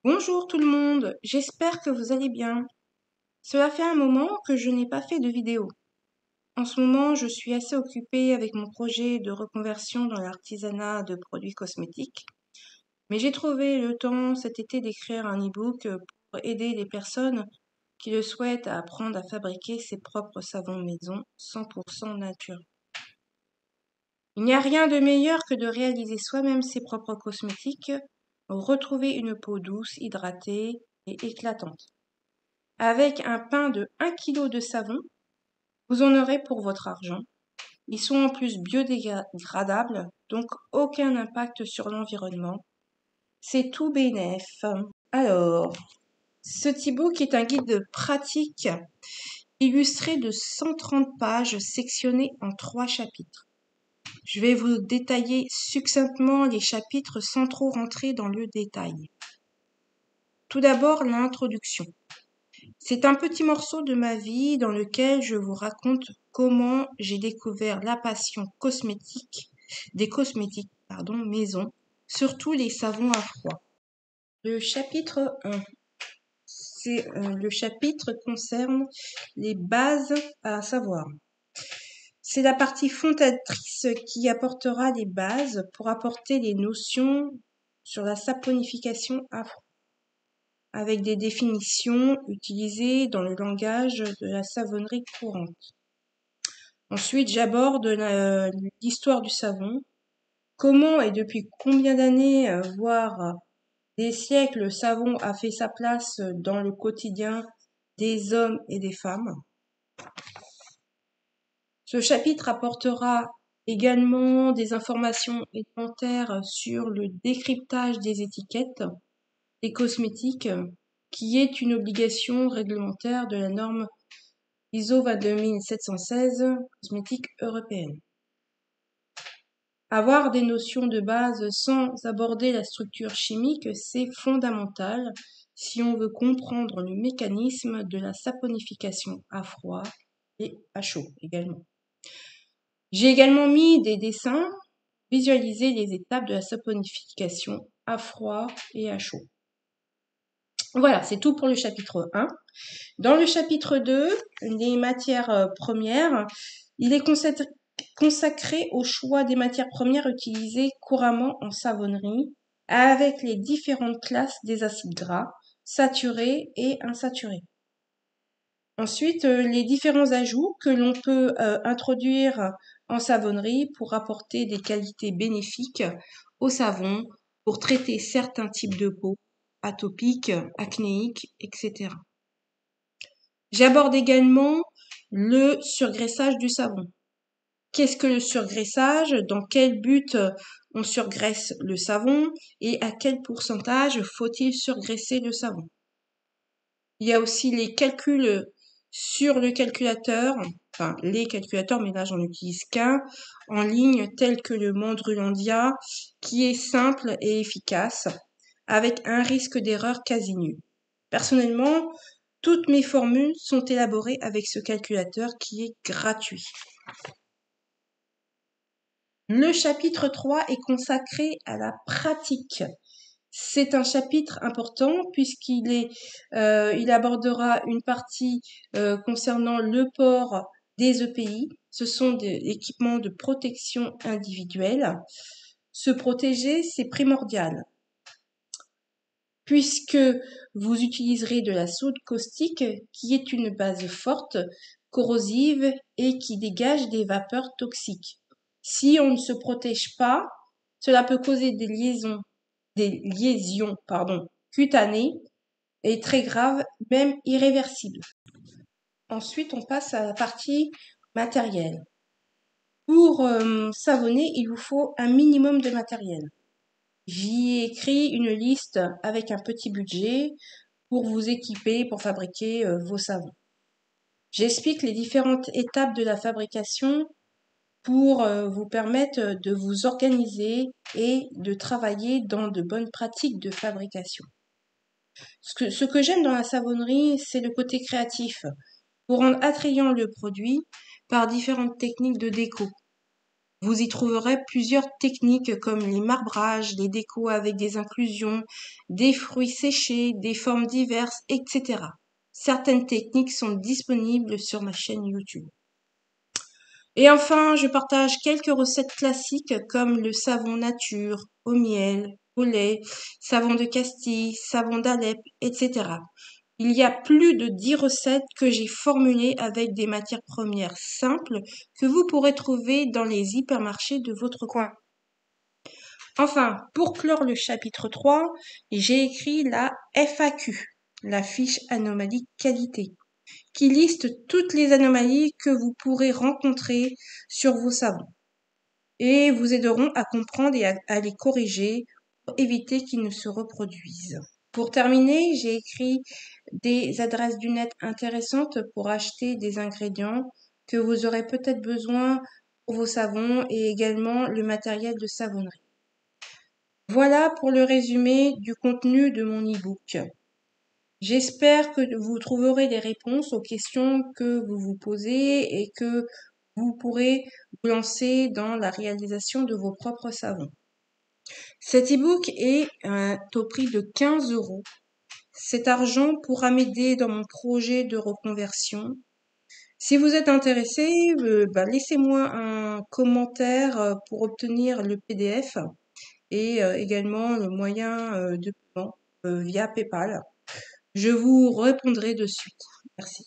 Bonjour tout le monde, j'espère que vous allez bien. Cela fait un moment que je n'ai pas fait de vidéo. En ce moment, je suis assez occupée avec mon projet de reconversion dans l'artisanat de produits cosmétiques, mais j'ai trouvé le temps cet été d'écrire un e-book pour aider les personnes qui le souhaitent à apprendre à fabriquer ses propres savons maison 100% nature. Il n'y a rien de meilleur que de réaliser soi-même ses propres cosmétiques, retrouver une peau douce, hydratée et éclatante. Avec un pain de 1 kg de savon, vous en aurez pour votre argent. Ils sont en plus biodégradables, donc aucun impact sur l'environnement. C'est tout bénef. Alors, ce e-book est un guide pratique illustré de 130 pages sectionné en 3 chapitres. Je vais vous détailler succinctement les chapitres sans trop rentrer dans le détail. Tout d'abord, l'introduction. C'est un petit morceau de ma vie dans lequel je vous raconte comment j'ai découvert la passion des cosmétiques maison, surtout les savons à froid. Le chapitre 1. Le chapitre concerne les bases à savoir. C'est la partie fondatrice qui apportera les bases pour apporter les notions sur la saponification à froid, avec des définitions utilisées dans le langage de la savonnerie courante. Ensuite, j'aborde l'histoire du savon, comment et depuis combien d'années, voire des siècles, le savon a fait sa place dans le quotidien des hommes et des femmes. Ce chapitre apportera également des informations élémentaires sur le décryptage des étiquettes des cosmétiques, qui est une obligation réglementaire de la norme ISO 22716 cosmétique européenne. Avoir des notions de base sans aborder la structure chimique, c'est fondamental si on veut comprendre le mécanisme de la saponification à froid et à chaud également. J'ai également mis des dessins, visualiser les étapes de la saponification à froid et à chaud. Voilà, c'est tout pour le chapitre 1. Dans le chapitre 2, les matières premières, il est consacré au choix des matières premières utilisées couramment en savonnerie, avec les différentes classes des acides gras, saturés et insaturés. Ensuite, les différents ajouts que l'on peut introduire en savonnerie pour apporter des qualités bénéfiques au savon, pour traiter certains types de peau, atopiques, acnéiques, etc. J'aborde également le surgraissage du savon. Qu'est-ce que le surgraissage? Dans quel but on surgraisse le savon? Et à quel pourcentage faut-il surgraisser le savon? Il y a aussi les calculs sur le calculateur, enfin les calculateurs, mais là j'en utilise qu'un, en ligne, tel que le Mandrulandia, qui est simple et efficace, avec un risque d'erreur quasi nul. Personnellement, toutes mes formules sont élaborées avec ce calculateur qui est gratuit. Le chapitre 3 est consacré à la pratique. C'est un chapitre important puisqu'il abordera une partie concernant le port des EPI. Ce sont des équipements de protection individuelle. Se protéger, c'est primordial puisque vous utiliserez de la soude caustique qui est une base forte, corrosive et qui dégage des vapeurs toxiques. Si on ne se protège pas, cela peut causer des lésions cutanées et très graves, même irréversibles. Ensuite, on passe à la partie matérielle. Pour savonner, il vous faut un minimum de matériel. J'y ai écrit une liste avec un petit budget pour vous équiper, pour fabriquer vos savons. J'explique les différentes étapes de la fabrication pour vous permettre de vous organiser et de travailler dans de bonnes pratiques de fabrication. Ce que j'aime dans la savonnerie, c'est le côté créatif, pour rendre attrayant le produit par différentes techniques de déco. Vous y trouverez plusieurs techniques comme les marbrages, les décos avec des inclusions, des fruits séchés, des formes diverses, etc. Certaines techniques sont disponibles sur ma chaîne YouTube. Et enfin, je partage quelques recettes classiques comme le savon nature, au miel, au lait, savon de Castille, savon d'Alep, etc. Il y a plus de 10 recettes que j'ai formulées avec des matières premières simples que vous pourrez trouver dans les hypermarchés de votre coin. Enfin, pour clore le chapitre 3, j'ai écrit la FAQ, la fiche anomalie qualité, qui liste toutes les anomalies que vous pourrez rencontrer sur vos savons et vous aideront à comprendre et à les corriger pour éviter qu'ils ne se reproduisent. Pour terminer, j'ai écrit des adresses du net intéressantes pour acheter des ingrédients que vous aurez peut-être besoin pour vos savons et également le matériel de savonnerie. Voilà pour le résumé du contenu de mon e-book. J'espère que vous trouverez des réponses aux questions que vous vous posez et que vous pourrez vous lancer dans la réalisation de vos propres savons. Cet e-book est au prix de 15 €. Cet argent pourra m'aider dans mon projet de reconversion. Si vous êtes intéressé, laissez-moi un commentaire pour obtenir le PDF et également le moyen de paiement via PayPal. Je vous répondrai de suite. Merci.